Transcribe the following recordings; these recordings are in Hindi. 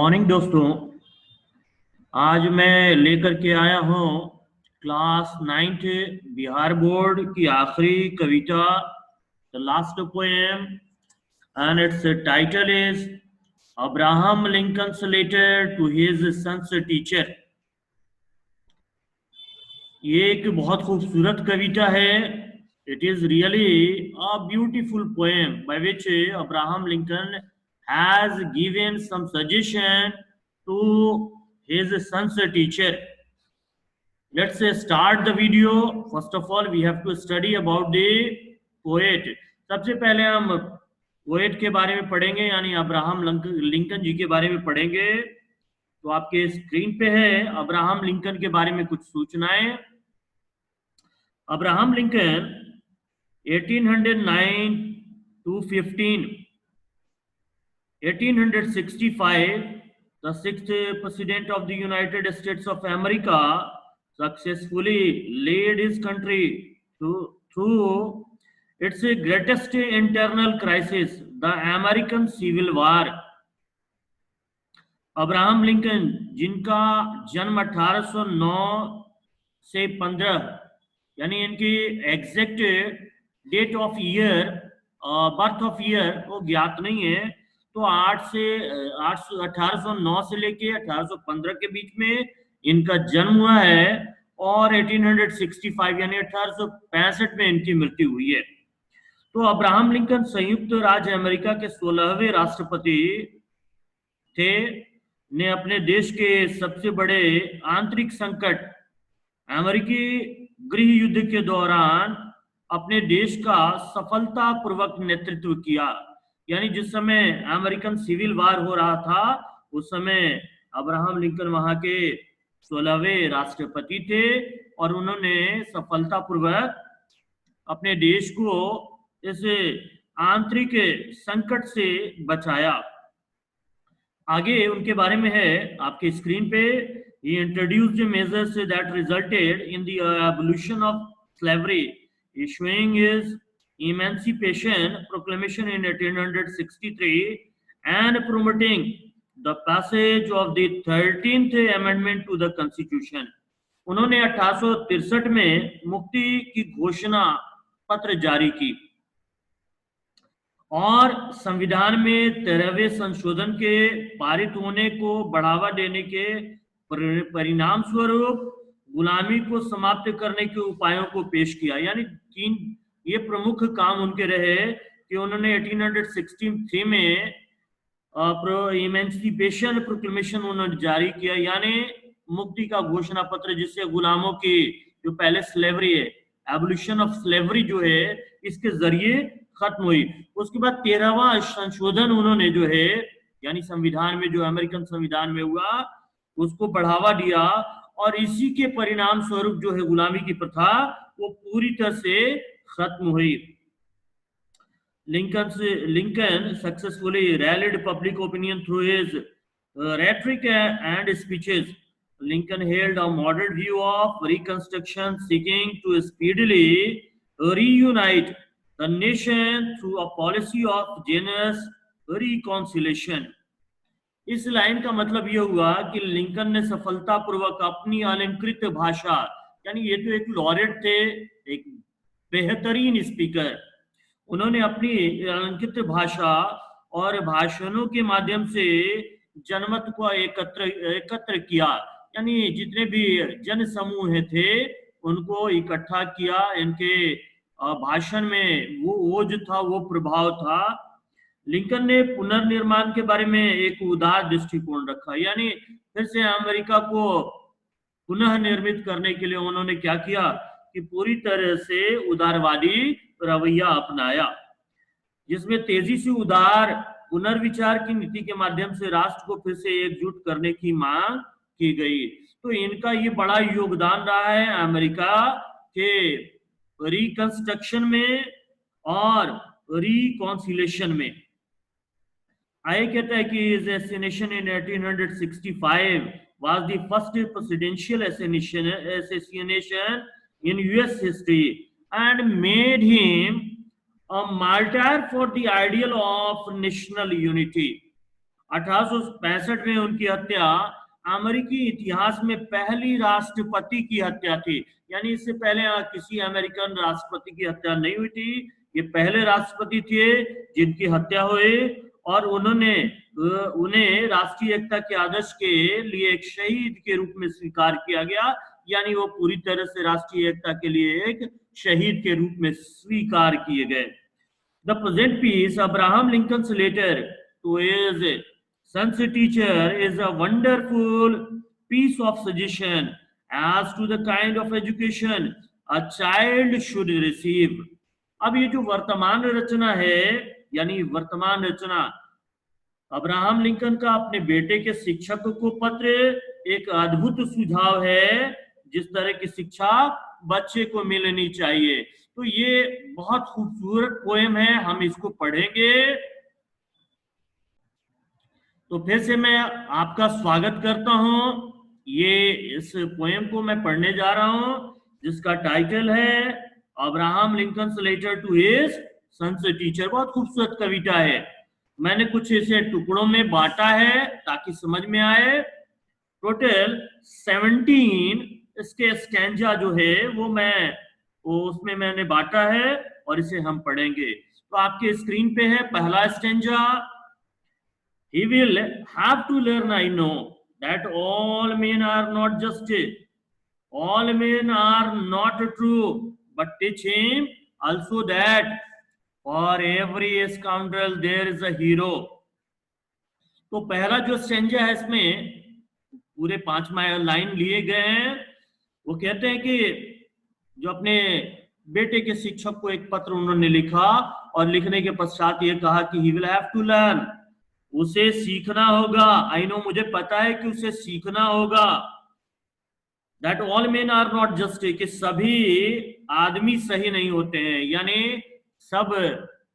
मॉर्निंग दोस्तों। आज मैं लेकर के आया हूँ क्लास 9th बिहार बोर्ड की आखिरी कविता, the last poem, and its title is Abraham Lincoln's letter to his son's teacher. ये एक बहुत खूबसूरत कविता है। It is really a beautiful poem by which Abraham Lincoln has given some suggestion to his son's teacher. Let's start the video. First of all, we have to study about the poet. सबसे पहले हम पोएट के बारे में पढ़ेंगे, यानी अब्राहम लिंकन जी के बारे में पढ़ेंगे। तो आपके स्क्रीन पे है अब्राहम लिंकन के बारे में कुछ सूचनाएं। Abraham Lincoln 1809 to 1865, the sixth president of the United States of America, successfully led his country through its greatest internal crisis, the American Civil War. Abraham Lincoln, जिनका जन्म 1809 से 15, यानी इनकी exact date of year, birth of year वो ज्ञात नहीं है, तो 1809 से लेके 1815 के बीच में इनका जन्म हुआ है और 1865 यानी 1865 में इनकी मृत्यु हुई है। तो अब्राहम लिंकन संयुक्त राज्य अमेरिका के 16वें राष्ट्रपति थे, ने अपने देश के सबसे बड़े आंतरिक संकट अमेरिकी गृह युद्ध के दौरान अपने देश का सफलतापूर्वक नेतृत्व किया। यानी जिस समय अमेरिकन सिविल वार हो रहा था उस समय अब्राहम लिंकन वहां के 16वें राष्ट्रपति थे और उन्होंने सफलतापूर्वक अपने देश को इस आंतरिक संकट से बचाया। आगे उनके बारे में है आपके स्क्रीन पे। He introduced measures that resulted in the abolition of slavery, issuing his Emancipation Proclamation in 1863 and promoting the passage of the 13th Amendment to the Constitution. उन्होंने 1863 में मुक्ति की घोषणा पत्र जारी की और संविधान में 13वें संशोधन के पारित होने को बढ़ावा देने के परिणाम स्वरूप गुलामी को समाप्त करने के उपायों को पेश किया। यानी 3 ये प्रमुख काम उनके रहे कि उन्होंने 1863 में इमेंसिपेशन प्रोक्लेमेशन उन्होंने जारी किया, यानी मुक्ति का घोषणा पत्र, जिससे गुलामों की जो पहले स्लेवरी है, एबोलिशन ऑफ स्लेवरी जो है, इसके जरिए खत्म हुई। उसके बाद 13वां संशोधन उन्होंने जो है, यानी संविधान में जो अमेरिकन संविधान में हुआ, उसको बढ़ावा दिया और इसी के परिणाम स्वरूप जो है गुलामी की प्रथा वो पूरी तरह से खत्म हुई। Lincoln successfully rallied public opinion through his rhetoric and speeches. Lincoln held a moderate view of Reconstruction, seeking to speedily reunite the nation through a policy of generous reconciliation. इस लाइन का मतलब यह हुआ कि लिंकन ने सफलतापूर्वक अपनी अलंकृत भाषा, यानी ये तो एक लॉरेट थे, एक बेहतरीन स्पीकर, उन्होंने अपनी अलंकृत भाषा और भाषणों के माध्यम से जनमत को एकत्र किया, यानी जितने भी जन समूह थे उनको इकट्ठा किया। इनके भाषण में वो जो था वो प्रभाव था। लिंकन ने पुनर्निर्माण के बारे में एक उदार दृष्टिकोण रखा, यानी फिर से अमेरिका को पुनः निर्मित करने के लिए उन्होंने क्या किया कि पूरी तरह से उदारवादी रवैया अपनाया, जिसमें तेजी से उदार पुनर्विचार की नीति के माध्यम से राष्ट्र को फिर से एकजुट करने की मांग की गई। तो इनका ये बड़ा योगदान रहा है अमेरिका के रिकंस्ट्रक्शन में और रिकॉन्सिलेशन में। आगे कहता है कि his assassination in 1865 was the first presidential assassination in US history and made him a martyr for the ideal of national unity. 1865 में उनकी हत्या अमेरिकी इतिहास में पहली राष्ट्रपति की हत्या थी। यानी इससे पहले किसी अमेरिकन राष्ट्रपति की हत्या नहीं हुई थी। ये पहले राष्ट्रपति थे जिनकी हत्या हुई, और उन्हें राष्ट्रीय एकता के आदर्श के लिए एक शहीद के रूप में स्वीकार किया गया। यानी वो पूरी तरह से राष्ट्रीय एकता के लिए एक शहीद के रूप में स्वीकार किए गए। The present piece, Abraham Lincoln's letter to his son's teacher, is a wonderful piece of suggestion as to the kind of education a child should receive. अब ये जो वर्तमान रचना है, यानी वर्तमान रचना अब्राहम लिंकन का अपने बेटे के शिक्षक को पत्र, एक अद्भुत सुझाव है जिस तरह की शिक्षा बच्चे को मिलनी चाहिए। तो ये बहुत खूबसूरत पोएम है, हम इसको पढ़ेंगे। तो फिर से मैं आपका स्वागत करता हूं। ये इस पोएम को मैं पढ़ने जा रहा हूं जिसका टाइटल है Abraham Lincoln's letter to his son's teacher. बहुत खूबसूरत कविता है। मैंने कुछ इसे टुकड़ों में बांटा है ताकि समझ में आए। टोटल 17 इसके स्टैंजा जो है वो उसमें मैंने बांटा है और इसे हम पढ़ेंगे। तो आपके स्क्रीन पे है पहला stanza. He will have to learn, I know, that all men are not just, all men are not true, but teach him also that for every scoundrel there is a hero. तो पहला जो स्टैंजा है इसमें पूरे 5 लाइन लिए गए हैं। वो कहते हैं कि जो अपने बेटे के शिक्षक को एक पत्र उन्होंने लिखा और लिखने के पश्चात ये कहा कि he will have to learn, उसे सीखना होगा। आई नो, मुझे पता है कि उसे सीखना होगा। That all men are not just, कि सभी आदमी सही नहीं होते हैं, यानी सब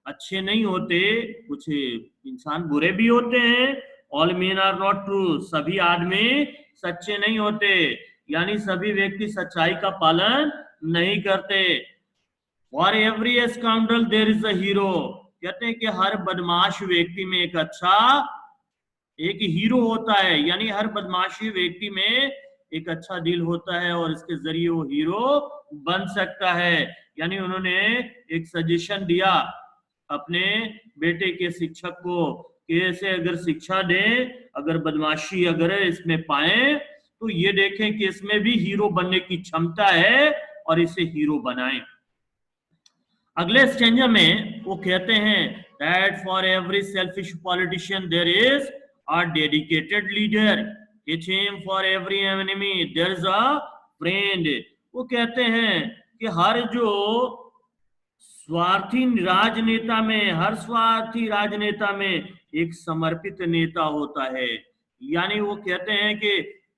अच्छे नहीं होते, कुछ इंसान बुरे भी होते हैं। All men are not true, सभी आदमी सच्चे नहीं होते, यानी सभी व्यक्ति सच्चाई का पालन नहीं करते। For every scoundrel there is a hero, कहते हैं कि हर बदमाश व्यक्ति में एक हीरो होता है, यानी हर बदमाशी व्यक्ति में एक अच्छा दिल होता है और इसके जरिए वो हीरो बन सकता है। यानी उन्होंने एक सजेशन दिया अपने बेटे के शिक्षक को कि ऐसे अगर शिक्षा दें, अगर बदमाशी अगर इसमें पाए तो ये देखें कि इसमें भी हीरो बनने की क्षमता है और इसे हीरो बनाएं। अगले स्टैंजा में वो कहते हैं that for every selfish politician there is a dedicated leader, teach him for every enemy there is a friend. वो कहते हैं कि हर स्वार्थी राजनेता में एक समर्पित नेता होता है। यानी वो कहते हैं कि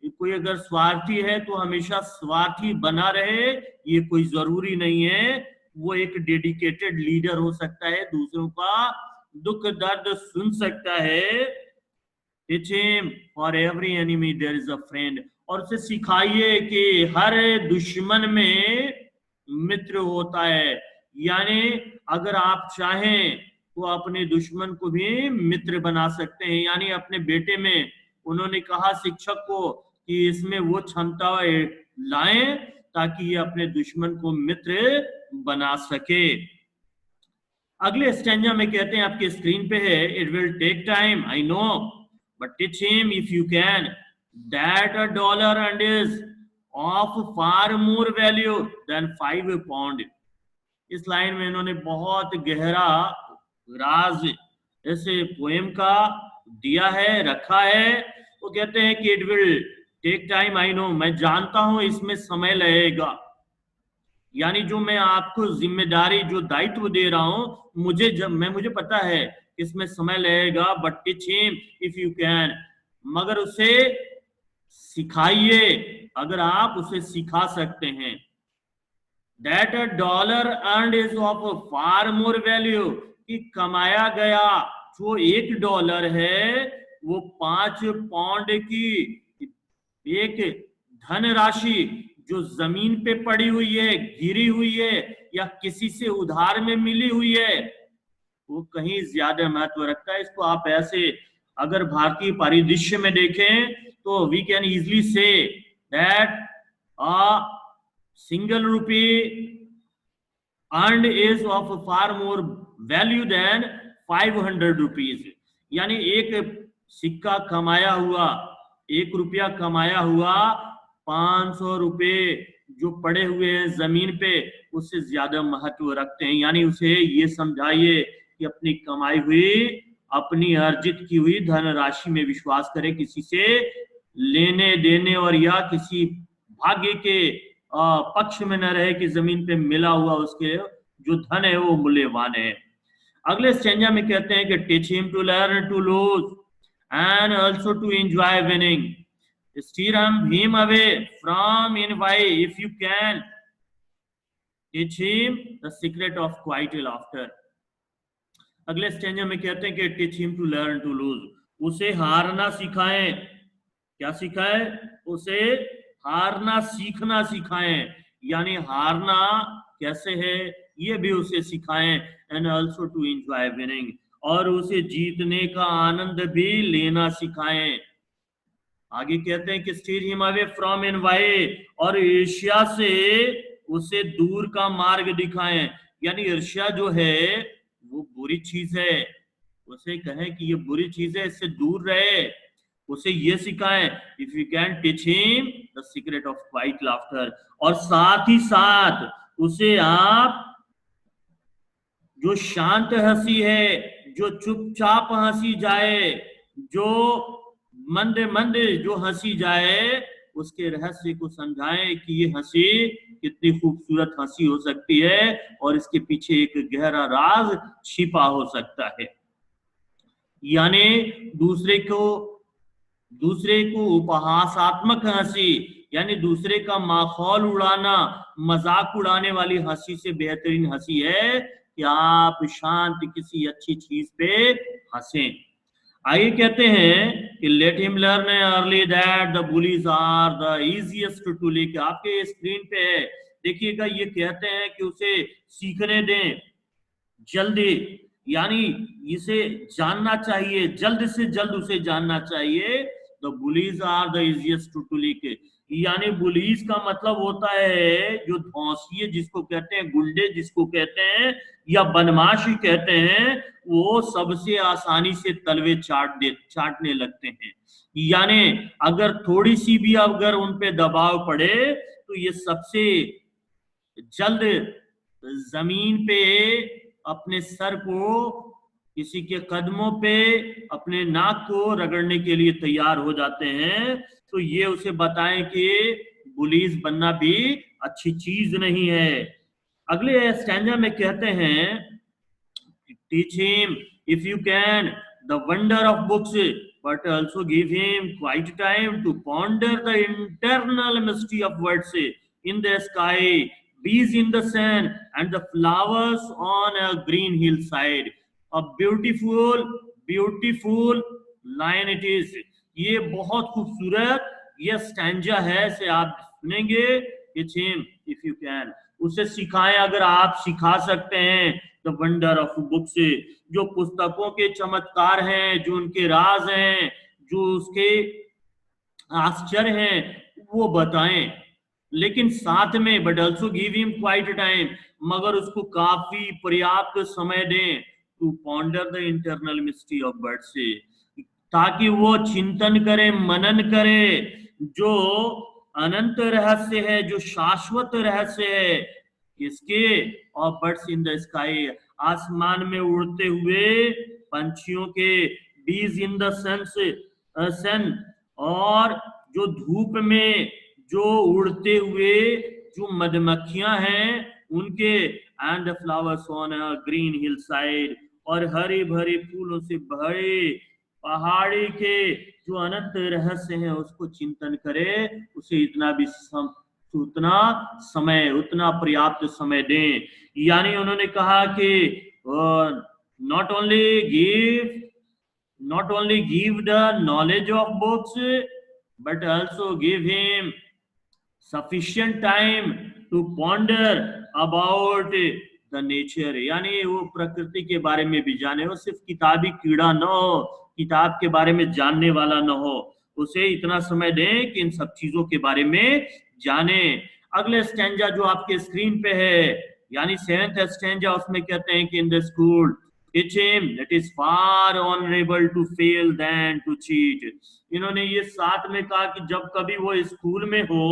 कोई अगर स्वार्थी है तो हमेशा स्वार्थी बना रहे, ये कोई जरूरी नहीं है। वो एक डेडिकेटेड लीडर हो सकता है, दूसरों का दुख दर्द सुन सकता है। Teach him for every enemy there is a friend, और उसे सिखाइए कि हर दुश्मन में मित्र होता है। यानी अगर आप चाहें तो अपने दुश्मन को भी मित्र बना सकते हैं। यानी अपने बेटे में उन्होंने कहा शिक्षक को कि इसमें वो क्षमता लाएं ताकि ये अपने दुश्मन को मित्र बना सके। अगले स्टैंजा में कहते हैं, आपके स्क्रीन पे है, it will take time I know but teach him if you can that a dollar and is of far more value than 5 pound। इस लाइन में इन्होंने बहुत गहरा राज ऐसे पोएम का दिया है, रखा है। वो कहते हैं कि it will take time I know, मैं जानता हूं इसमें समय लगेगा। यानी जो मैं आपको जिम्मेदारी जो दायित्व दे रहा हूं मुझे पता है इसमें समय लगेगा, but teach him if you can, मगर उसे सिखाइए अगर आप उसे सिखा सकते हैं। That a dollar earned is of far more value, कि कमाया गया जो $1 है वो 5 पाउंड की एक धनराशि जो जमीन पे पड़ी हुई है, गिरी हुई है या किसी से उधार में मिली हुई है, वो कहीं ज्यादा महत्व रखता है। इसको आप ऐसे अगर भारतीय परिदृश्य में देखें तो we can easily say that a single rupee earned is of far more value than 500 rupees। यानी एक सिक्का कमाया हुआ, 1 रुपया कमाया हुआ 500 रुपए जो पड़े हुए हैं जमीन पे उससे ज्यादा महत्व रखते हैं। यानी उसे ये समझाइए कि अपनी कमाई हुई, अपनी अर्जित की हुई धनराशि में विश्वास करे, किसी से लेने देने और या किसी भाग्य के पक्ष में न रहे कि जमीन पे मिला हुआ उसके जो धन है वो मूल्यवान है। अगले स्टेंजा में कहते हैं कि teach him to learn to lose and also to enjoy winning, steer him away from envy if you can, teach him the secret of quiet laughter. अगले स्टेंजा में कहते हैं कि teach him to learn to lose, उसे हारना सिखाएं। क्या सिखाएं? उसे हारना सीखना सिखाएं। यानी हारना कैसे है ये भी उसे सिखाएं। And also to enjoy winning, और उसे जीतने का आनंद भी लेना सिखाएं। आगे कहते हैं कि steer him away from envy, और ईर्ष्या से उसे दूर का मार्ग दिखाएं। यानी ईर्ष्या जो है वो बुरी चीज है, उसे कहें कि ये बुरी चीज है, इससे दूर रहे, उसे ये सिखाएं। If you can teach him the secret of quiet laughter, और साथ ही साथ उसे आप जो शांत हंसी है, जो चुपचाप हंसी जाए, जो मंद मंद जो हंसी जाए, उसके रहस्य को समझाएं कि ये हंसी कितनी खूबसूरत हंसी हो सकती है और इसके पीछे एक गहरा राज छिपा हो सकता है। यानी दूसरे को उपहासात्मक हंसी, यानी दूसरे का माखौल उड़ाना, मजाक उड़ाने वाली हंसी से बेहतरीन हंसी है कि आप शांत किसी अच्छी चीज पे हंसें। आगे कहते हैं कि let him learn early that the bullies are the easiest to lick. आपके स्क्रीन पे है, देखिएगा, ये कहते हैं कि उसे सीखने दें जल्दी, यानी इसे जानना चाहिए, जल्द से जल्द उसे जानना चाहिए। The bullies are the easiest to lick, यानी बुलीज का मतलब होता है जो धौंसिए जिसको कहते हैं, गुंडे जिसको कहते हैं, या बदमाशी कहते हैं, वो सबसे आसानी से तलवे चाटने लगते हैं। यानी अगर थोड़ी सी भी अगर उन पे दबाव पड़े तो ये सबसे जल्द जमीन पे अपने सर को किसी के कदमों पे अपने नाक को रगड़ने के लिए तैयार हो जाते हैं। तो ये उसे बताएं कि पुलिस बनना भी अच्छी चीज नहीं है। अगले स्टैंजा में कहते हैं teach him if you can the wonder of books but also give him quite time to ponder the internal mystery of words in the sky, bees in the sun, and the flowers on a green hillside. A beautiful line it is. ये बहुत खूबसूरत ये स्टैंजा है, इसे आप सुनेंगे। Teach him if you can, उसे सिखाएं अगर आप सिखा सकते हैं। द वंडर ऑफ बुक्स, जो पुस्तकों के चमत्कार हैं, जो उनके राज हैं, जो उसके आश्चर्य हैं, वो बताएं। लेकिन साथ में but also give him quiet time, मगर उसको काफी पर्याप्त समय दें। To ponder the internal mystery of birds, ताकि वो चिंतन करे, मनन करे, जो अनंत रहस्य है, जो शाश्वत रहस्य है किसके, और बर्ड्स इन द स्काई, आसमान में उड़ते हुए पंछियों के, बीज इन द सन, और जो धूप में जो उड़ते हुए जो मधुमक्खियां हैं उनके, and the flowers on a Green hill side, और हरे भरे फूलों से भरे पहाड़ी के जो अनंत रहस्य हैं उसको चिंतन करे। उसे उतना पर्याप्त समय दें। यानी उन्होंने कहा कि not only give the knowledge of books but also give him sufficient time to ponder about the nature, यानी वो प्रकृति के बारे में भी जाने, वो सिर्फ किताबी कीड़ा न हो, किताब के बारे में जानने वाला न हो, उसे इतना समय दें कि इन सब चीजों के बारे में जाने। अगले स्टैंजा जो आपके स्क्रीन पे है, यानी 7th स्टैंजा, उसमें कहते हैं कि in the school teach him that it is far honorable to fail than to cheat। इन्होंने ये साथ में कहा कि जब कभी वो स्कूल में हो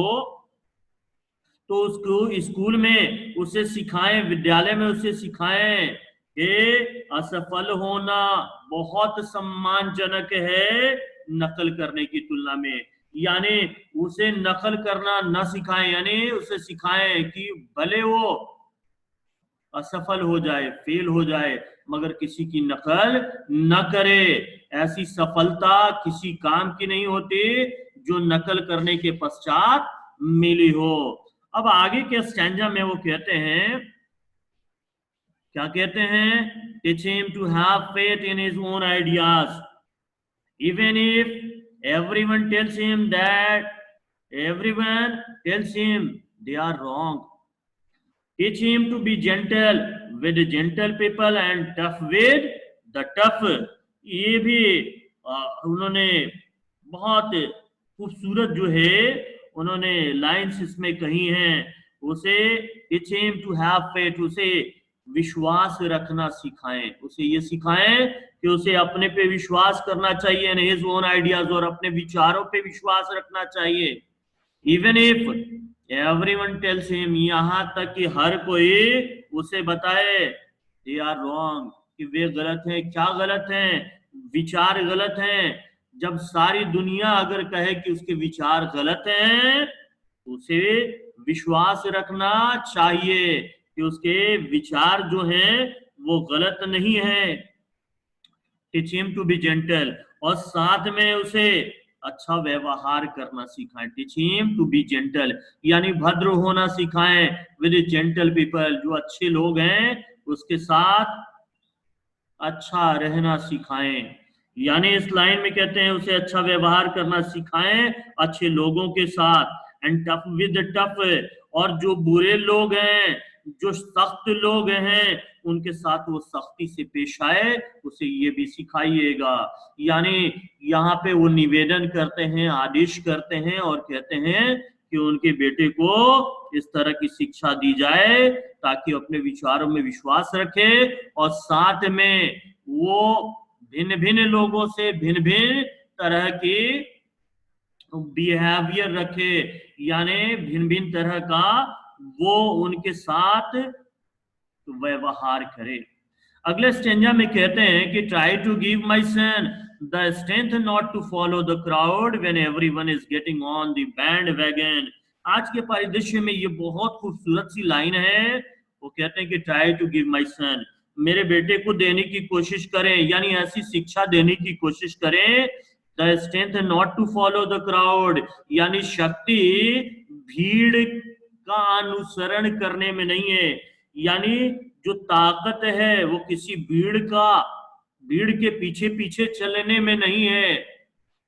तो उसको स्कूल में उसे सिखाएं, विद्यालय में उसे सिखाएं कि असफल होना बहुत सम्मानजनक है नकल करने की तुलना में। यानी उसे नकल करना न सिखाएं, यानी उसे सिखाएं कि भले वो असफल हो जाए, फेल हो जाए, मगर किसी की नकल न करे। ऐसी सफलता किसी काम की नहीं होती जो नकल करने के पश्चात मिली हो। अब आगे के स्टैंजा में वो कहते हैं, क्या कहते हैं? Teach him to have faith in his own ideas even if everyone tells him they are wrong। Teach him to be gentle with gentle people and tough with the tough। ये भी उन्होंने बहुत खूबसूरत जो है उन्होंने लाइन्स इसमें कही हैं। उसे teach him to have faith, उसे विश्वास रखना सिखाएं, उसे ये सिखाएं कि उसे अपने पे विश्वास करना चाहिए, हिज ओन आइडियाज, और अपने विचारों पे विश्वास रखना चाहिए। Even if everyone tells him, यहाँ तक कि हर कोई उसे बताए दे आर रॉन्ग, कि वे गलत हैं। क्या गलत हैं? विचार गलत हैं। जब सारी दुनिया अगर कहे कि उसके विचार गलत हैं, उसे विश्वास रखना चाहिए कि उसके विचार जो हैं वो गलत नहीं है। Teach him to be gentle, और साथ में उसे अच्छा व्यवहार करना सिखाएं। Teach him to be gentle, यानी भद्र होना सिखाएं विद जेंटल पीपल, जो अच्छे लोग हैं उसके साथ अच्छा रहना सिखाएं। यानी इस लाइन में कहते हैं उसे अच्छा व्यवहार करना सिखाएं अच्छे लोगों के साथ। एंड टफ विद टफ, और जो बुरे लोग हैं, जो सख्त लोग हैं, उनके साथ वो सख्ती से पेश आए, उसे ये भी सिखाइएगा। यानी यहाँ पे वो निवेदन करते हैं, आदेश करते हैं और कहते हैं कि उनके बेटे को इस तरह की शिक्षा दी जाए ताकि अपने विचारों में विश्वास रखे और साथ में वो भिन्न भिन्न लोगों से भिन्न भिन्न तरह की बिहेवियर रखे, यानी भिन्न भिन्न तरह का वो उनके साथ व्यवहार करे। अगले स्टेंजा में कहते हैं कि try to give my son the strength not to follow the crowd when everyone is getting on the bandwagon. आज के परिदृश्य में ये बहुत खूबसूरत सी लाइन है। वो कहते हैं कि ट्राई टू गिव माई सन, मेरे बेटे को देने की कोशिश करें, यानी ऐसी शिक्षा देने की कोशिश करें। The strength not to follow the crowd, यानी शक्ति भीड़ का अनुसरण करने में नहीं है, यानी जो ताकत है वो किसी भीड़ के पीछे पीछे चलने में नहीं है।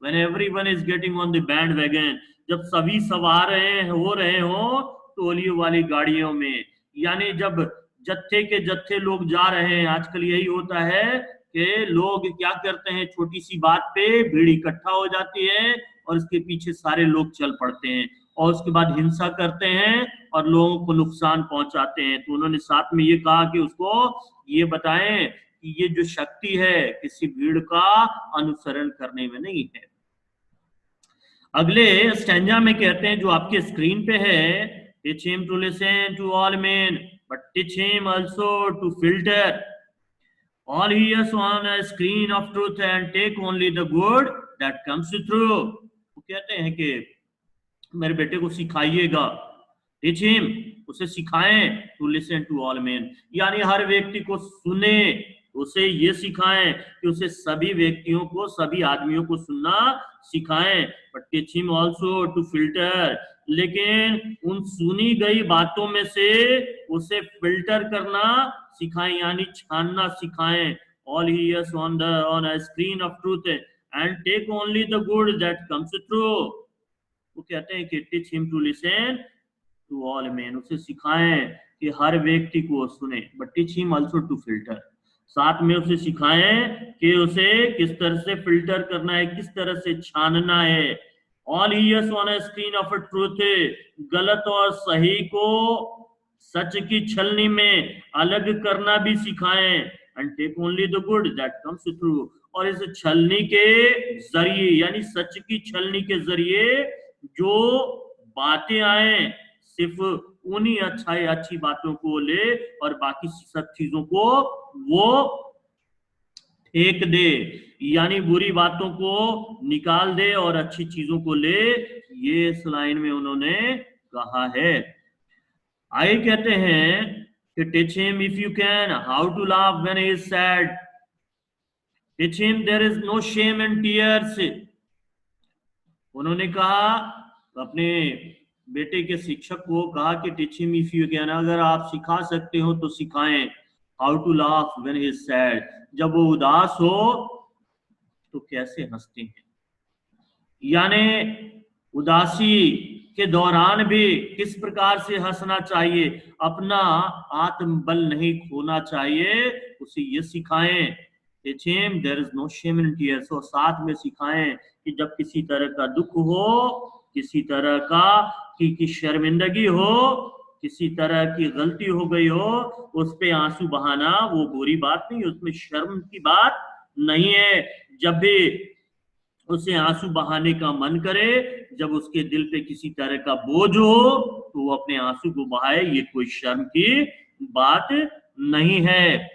When everyone is getting on the bandwagon, जब सभी सवार हो रहे हो टोलियों वाली गाड़ियों में, यानी जब जत्थे के जत्थे लोग जा रहे हैं। आजकल यही होता है कि लोग क्या करते हैं, छोटी सी बात पे भीड़ इकट्ठा हो जाती है और इसके पीछे सारे लोग चल पड़ते हैं और उसके बाद हिंसा करते हैं और लोगों को नुकसान पहुंचाते हैं। तो उन्होंने साथ में ये कहा कि उसको ये बताएं कि ये जो शक्ति है किसी भीड़ का अनुसरण करने में नहीं है। अगले स्टैंजा में कहते हैं जो आपके स्क्रीन पे है, teach him to listen to all men but teach him also to filter all he hears on a screen of truth and take only the good that comes through। वो कहते हैं कि मेरे बेटे को सिखाइएगा, टीच हिम, उसे सिखाएं to listen to all men, यानी हर व्यक्ति को सुने, उसे ये सिखाएं कि उसे सभी व्यक्तियों को, सभी आदमियों को सुनना सिखाएं। But teach him also to filter, लेकिन उन सुनी गई बातों में से उसे फिल्टर करना सिखाएं, यानी छानना सिखाएं। All he hears on a screen of truth and take only the good that comes through. वो कहते हैं कि teach him to listen to all men, उसे सिखाएं कि हर व्यक्ति को सुने, but teach him also to filter, साथ में उसे सिखाएं कि उसे किस तरह से फिल्टर करना है, किस तरह से छानना है। All years on A screen of truth, गलत और सही को सच की छलनी में अलग करना भी सिखाएं। And take only the good that comes through, और इस छलनी के जरिए यानी सच की छलनी के जरिए जो बातें आए सिर्फ उन्हीं अच्छी बातों को ले और बाकी सब चीजों को वो फेंक दे, यानी बुरी बातों को निकाल दे और अच्छी चीजों को ले। ये इस लाइन में उन्होंने कहा है। आगे कहते हैं कि teach him if you can how to laugh when he is sad, teach him there is no shame and tears. उन्होंने कहा अपने बेटे के शिक्षक को कहा कि teach him if you can, अगर आप सिखा सकते हो तो सिखाएं how to laugh when he is sad, जब वो उदास हो तो कैसे हंसते हैं, यानी उदासी के दौरान भी किस प्रकार से हंसना चाहिए, अपना आत्मबल नहीं खोना चाहिए, उसे ये सिखाएं। There is no shame in tears, और साथ में सिखाएं कि जब किसी तरह का दुख हो, किसी तरह का की शर्मिंदगी हो, किसी तरह की गलती हो गई हो, उस पे आंसू बहाना वो बुरी बात नहीं, उसमें शर्म की बात नहीं है। जब भी उसे आंसू बहाने का मन करे, जब उसके दिल पे किसी तरह का बोझ हो तो वो अपने आंसू को बहाए, ये कोई शर्म की बात नहीं है।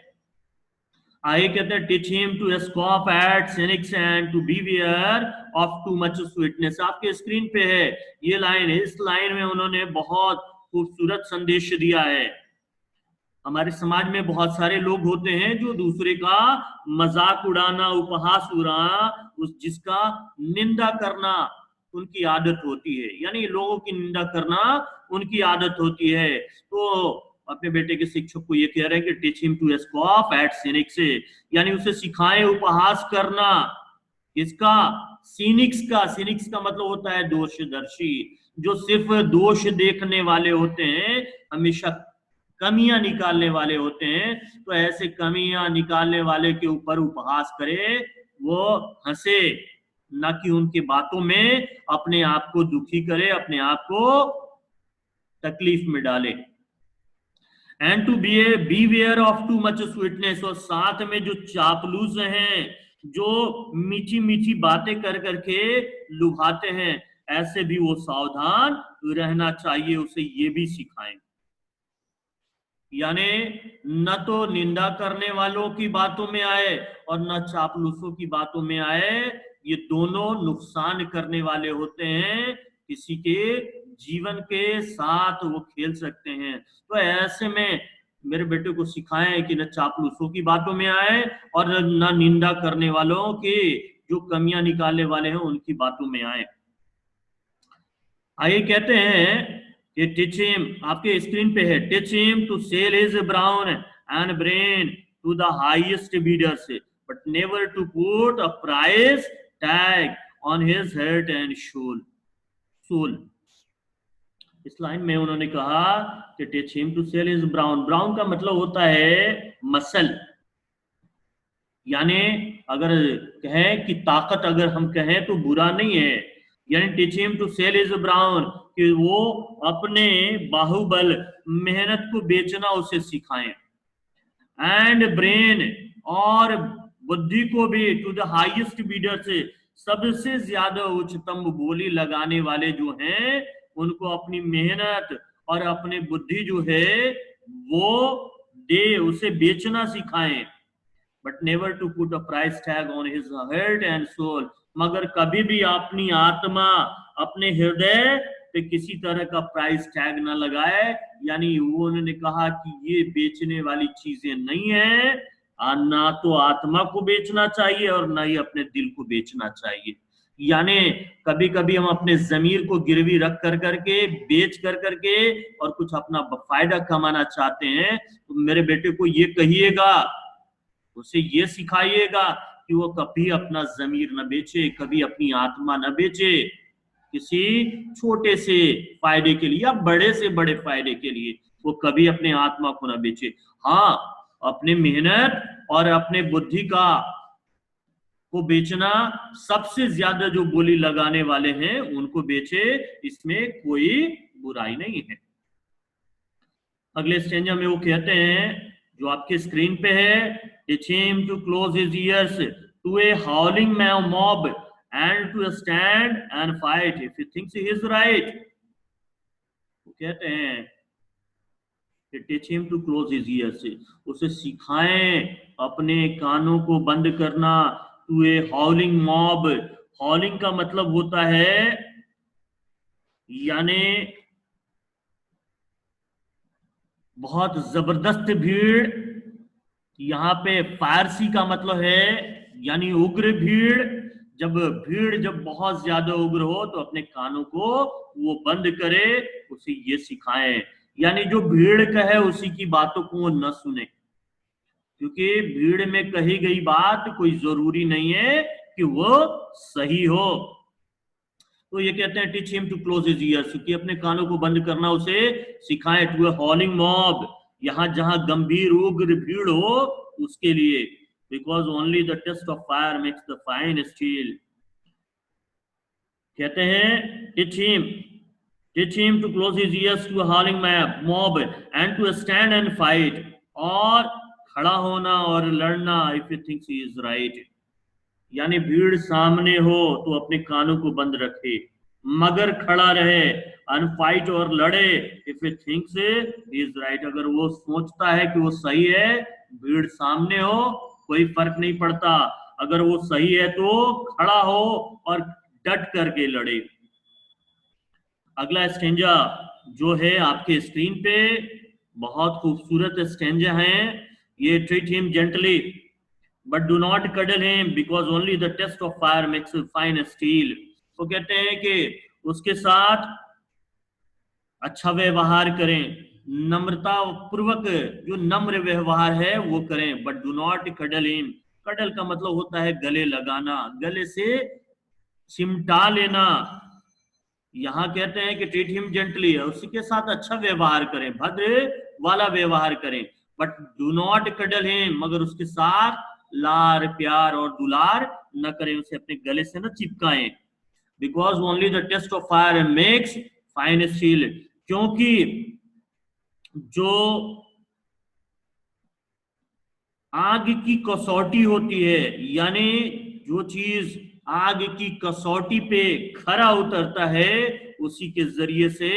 आगे कहते हैं teach him to scoff at cynics and to beware of too much sweetness. आपके स्क्रीन पे है ये लाइन, इस लाइन में उन्होंने बहुत खूबसूरत संदेश दिया है। हमारे समाज में बहुत सारे लोग होते हैं जो दूसरे का मजाक उड़ाना, उपहास उड़ाना, उस जिसका निंदा करना उनकी आदत होती है, यानी लोगों की निंदा करना उनकी आदत होती है। तो अपने बेटे के शिक्षक को ये कह रहे हैं कि teach him to scoff at cynics, यानी उसे सिखाएं उपहास करना। किसका? सिनिक्स का। सिनिक्स का मतलब होता है दोषदर्शी, जो सिर्फ दोष देखने वाले होते हैं, हमेशा कमियां निकालने वाले होते हैं। तो ऐसे कमियां निकालने वाले के ऊपर उपहास करे, वो हंसे, ना कि उनकी बातों में अपने आप को दुखी करे, अपने आप को तकलीफ में डाले। And to beware of too much sweetness, और साथ में जो चापलूस हैं, जो मीठी मीठी बातें कर करके लुभाते हैं, ऐसे भी वो सावधान रहना चाहिए, उसे ये भी सिखाएं। यानी न तो निंदा करने वालों की बातों में आए और न चापलूसों की बातों में आए, ये दोनों नुकसान करने वाले होते हैं, किसी के जीवन के साथ वो खेल सकते हैं। तो ऐसे में मेरे बेटे को सिखाएं कि न चापलूसों की बातों में आए और न निंदा करने वालों की, जो कमियां निकालने वाले हैं, उनकी बातों में आए। आइए कहते हैं कि टीच हिम, आपके स्क्रीन पे है, teach him to sell his brown and brain to the highest bidders but never to put a price tag on his heart and soul. इस लाइन में उन्होंने कहा कि teach him to sell his brown. Brown का मतलब होता है मसल, यानी अगर कहें कि ताकत, अगर हम कहें तो बुरा नहीं है, यानी teach him to sell his brown, कि वो अपने बाहुबल मेहनत को बेचना उसे सिखाएं। एंड ब्रेन, और बुद्धि को भी, टू द हाईएस्ट बीडर से, सबसे ज्यादा उच्चतम बोली लगाने वाले जो हैं, उनको अपनी मेहनत और अपनी बुद्धि जो है वो दे, उसे बेचना सिखाएं। But never to put a price tag on his heart and soul, मगर कभी भी अपनी आत्मा, अपने हृदय पे किसी तरह का प्राइस टैग ना लगाए। यानी वो उन्होंने कहा कि ये बेचने वाली चीजें नहीं है, ना तो आत्मा को बेचना चाहिए और ना ही अपने दिल को बेचना चाहिए। यानी कभी कभी हम अपने जमीर को गिरवी रख कर करके, बेच कर करके, और कुछ अपना फायदा कमाना चाहते हैं, तो मेरे बेटे को ये कहिएगा, उसे ये सिखाइएगा कि वो कभी अपना जमीर न बेचे, कभी अपनी आत्मा न बेचे, किसी छोटे से फायदे के लिए या बड़े से बड़े फायदे के लिए वो कभी अपने आत्मा को न बेचे। हाँ, अपने मेहनत और अपने बुद्धि को बेचना, सबसे ज्यादा जो बोली लगाने वाले हैं उनको बेचे, इसमें कोई बुराई नहीं है। अगले स्टेंजा में वो कहते हैं जो आपके स्क्रीन पे है, teach him to close his ears to a howling mob and to stand and fight if he thinks he is right. वो कहते हैं teach him to close his ears, उसे सिखाएं अपने कानों को बंद करना, टू ए हाउलिंग मॉब। हाउलिंग का मतलब होता है यानी बहुत जबरदस्त भीड़। यहाँ पे फारसी का मतलब है यानी उग्र भीड़। जब बहुत ज्यादा उग्र हो तो अपने कानों को वो बंद करे, उसे ये सिखाएं, यानी जो भीड़ कहे उसी की बातों को वो न सुने, क्योंकि भीड़ में कही गई बात कोई जरूरी नहीं है कि वो सही हो। तो ये कहते हैं teach him to close his ears, कि अपने कानों को बंद करना उसे सिखाएं, टू ए हॉलिंग मॉब, यहां जहां गंभीर उग्र भीड़ हो उसके लिए, because only the test of fire makes the fine steel. कहते हैं teach him to close his ears to a howling mob and to stand and fight, और खड़ा होना और लड़ना, if you thinks he is right, यानी भीड़ सामने हो तो अपने कानों को बंद रखे मगर खड़ा रहे, अनफाइट और लड़े, if it thinks is right, अगर वो सोचता है कि वो सही है, भीड़ सामने हो कोई फर्क नहीं पड़ता, अगर वो सही है तो खड़ा हो और डट करके लड़े। अगला स्टेंजा जो है आपके स्क्रीन पे, बहुत खूबसूरत स्टेंजा है ये, treat him gently but do not cuddle him because only the test of fire makes a fine steel। वो कहते हैं कि उसके साथ अच्छा व्यवहार करें, नम्रता पूर्वक जो नम्र व्यवहार है वो करें, but do not cuddle him. Cuddle का मतलब होता है गले लगाना, गले से चिमटा लेना। यहाँ कहते हैं कि ट्रीट हिम जेंटली, उसके साथ अच्छा व्यवहार करें, भद्र वाला व्यवहार करें, but do not cuddle him, मगर उसके साथ लार प्यार और दुलार न करें, उसे अपने गले से न चिपकाएं। Because only the test of fire makes fine steel, क्योंकि जो आग की कसौटी होती है, यानी जो चीज आग की कसौटी पे खरा उतरता है उसी के जरिए से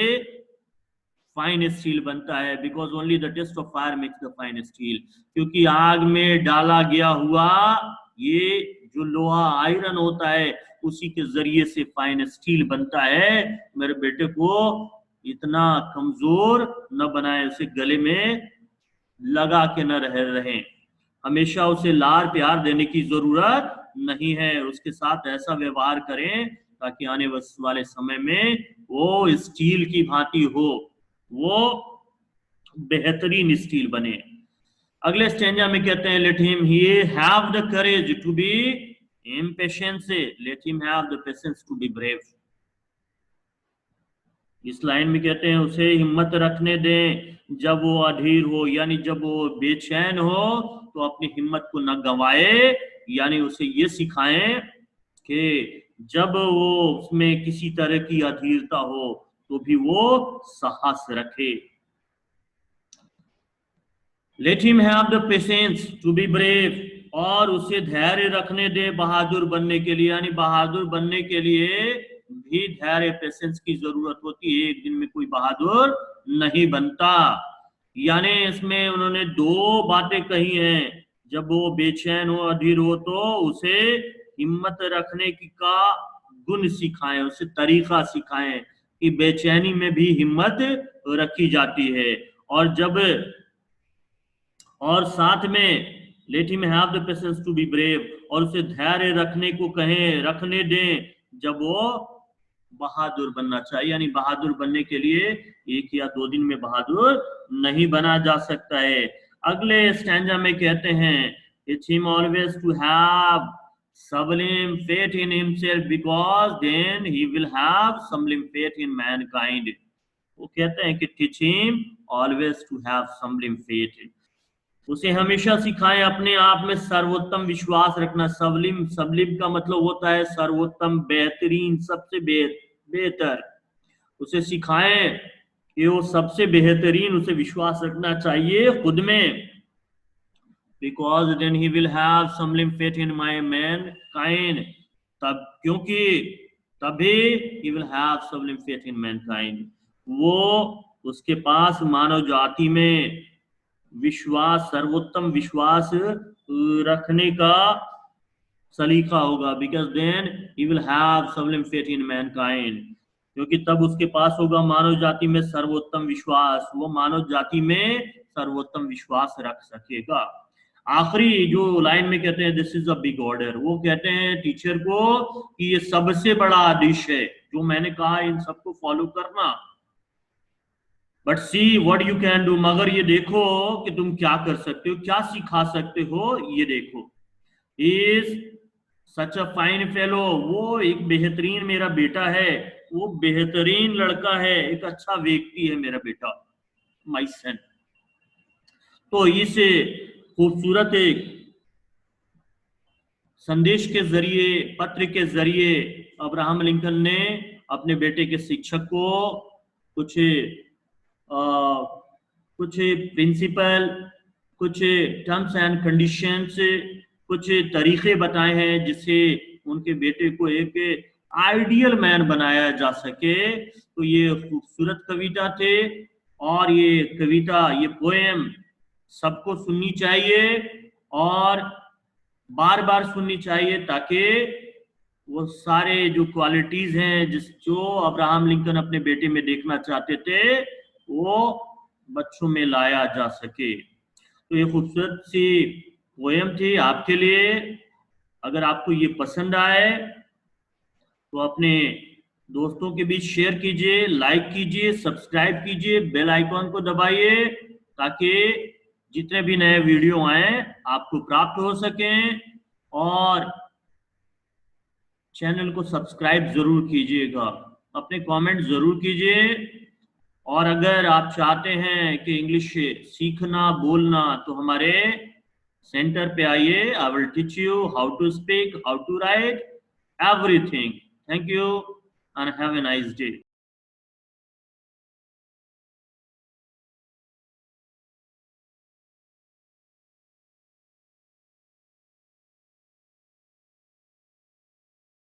फाइन स्टील बनता है। Because only the test of fire makes the fine steel, क्योंकि आग में डाला गया हुआ ये जो लोहा आयरन होता है उसी के जरिए से फाइन स्टील बनता है। मेरे बेटे को इतना कमजोर न बनाए, उसे गले में लगा के न रहे, हमेशा उसे लार प्यार देने की जरूरत नहीं है, उसके साथ ऐसा व्यवहार करें ताकि आने वाले समय में वो स्टील की भांति हो, वो बेहतरीन स्टील बने। अगले स्टेंजा में कहते हैं let him he have the courage to be impatient, let him have the patience to be brave. इस लाइन में कहते हैं उसे हिम्मत रखने दें जब वो अधीर हो, यानी जब वो बेचैन हो तो अपनी हिम्मत को न गंवाए, यानी उसे ये सिखाएं कि जब वो उसमें किसी तरह की अधीरता हो तो भी वो साहस रखे। Let him have the patience to be brave, और उसे धैर्य रखने दे बहादुर बनने के लिए, यानी बहादुर बनने के लिए भी धैर्य पेशेंस की जरूरत होती है, एक दिन में कोई बहादुर नहीं बनता। यानी इसमें उन्होंने दो बातें कही हैं, जब वो बेचैन हो अधीर हो तो उसे हिम्मत रखने की का गुण सिखाएं, उसे तरीका सिखाएं कि बेचैनी में भी हिम्मत रखी जाती है, और साथ में let him have the patience to be brave, और उसे धैर्य रखने को कहें, रखने दें जब वो बहादुर बनना चाहिए, यानी बहादुर बनने के लिए एक या दो दिन में बहादुर नहीं बना जा सकता है। अगले स्टैंजा में कहते हैं it's him always to have sublime faith in himself because then he will have sublime faith in mankind। वो कहते हैं कि teach him always to have sublime faith, उसे हमेशा सिखाएं अपने आप में सर्वोत्तम विश्वास रखना। सबलिम, सबलिम का मतलब होता है सर्वोत्तम, बेहतरीन, सबसे बेहतर। उसे सिखाएं कि वो सबसे बेहतरीन, उसे विश्वास रखना चाहिए खुद में। because then he will have some faith in my mankind, तब क्योंकि तभी he will have some faith in mankind, वो उसके पास मानव जाति में विश्वास, सर्वोत्तम विश्वास रखने का सलीका होगा। Because then he will have sublime faith in mankind, क्योंकि तब उसके पास होगा मानव जाति में सर्वोत्तम विश्वास, वो मानव जाति में सर्वोत्तम विश्वास रख सकेगा। आखिरी जो लाइन में कहते हैं this is a big order, वो कहते हैं टीचर को कि ये सबसे बड़ा आदेश है, जो मैंने कहा इन सबको फॉलो करना। But see what you can do, मगर ये देखो कि तुम क्या कर सकते हो, क्या सिखा सकते हो, ये देखो। Is such a fine fellow, वो एक बेहतरीन मेरा बेटा है, वो बेहतरीन लड़का है, एक अच्छा व्यक्ति है मेरा बेटा, माई सन। तो इस खूबसूरत एक संदेश के जरिए, पत्र के जरिए अब्राहम लिंकन ने अपने बेटे के शिक्षक को कुछ कुछ प्रिंसिपल, कुछ टर्म्स एंड कंडीशंस, कुछ तरीके बताए हैं जिससे उनके बेटे को एक आइडियल मैन बनाया जा सके। तो ये खूबसूरत कविता थे, और ये कविता, ये पोएम सबको सुननी चाहिए और बार बार सुननी चाहिए, ताकि वो सारे जो क्वालिटीज हैं जो अब्राहम लिंकन अपने बेटे में देखना चाहते थे, वो बच्चों में लाया जा सके। तो ये खूबसूरत सी पोएम थी आपके लिए। अगर आपको ये पसंद आए तो अपने दोस्तों के बीच शेयर कीजिए, लाइक कीजिए, सब्सक्राइब कीजिए, बेल आइकॉन को दबाइए, ताकि जितने भी नए वीडियो आए आपको प्राप्त हो सकें। और चैनल को सब्सक्राइब जरूर कीजिएगा, अपने कमेंट जरूर कीजिए। और अगर आप चाहते हैं कि इंग्लिश सीखना, बोलना, तो हमारे सेंटर पे आइए। I will teach you how to speak, how to write, everything. Thank you and have a nice day.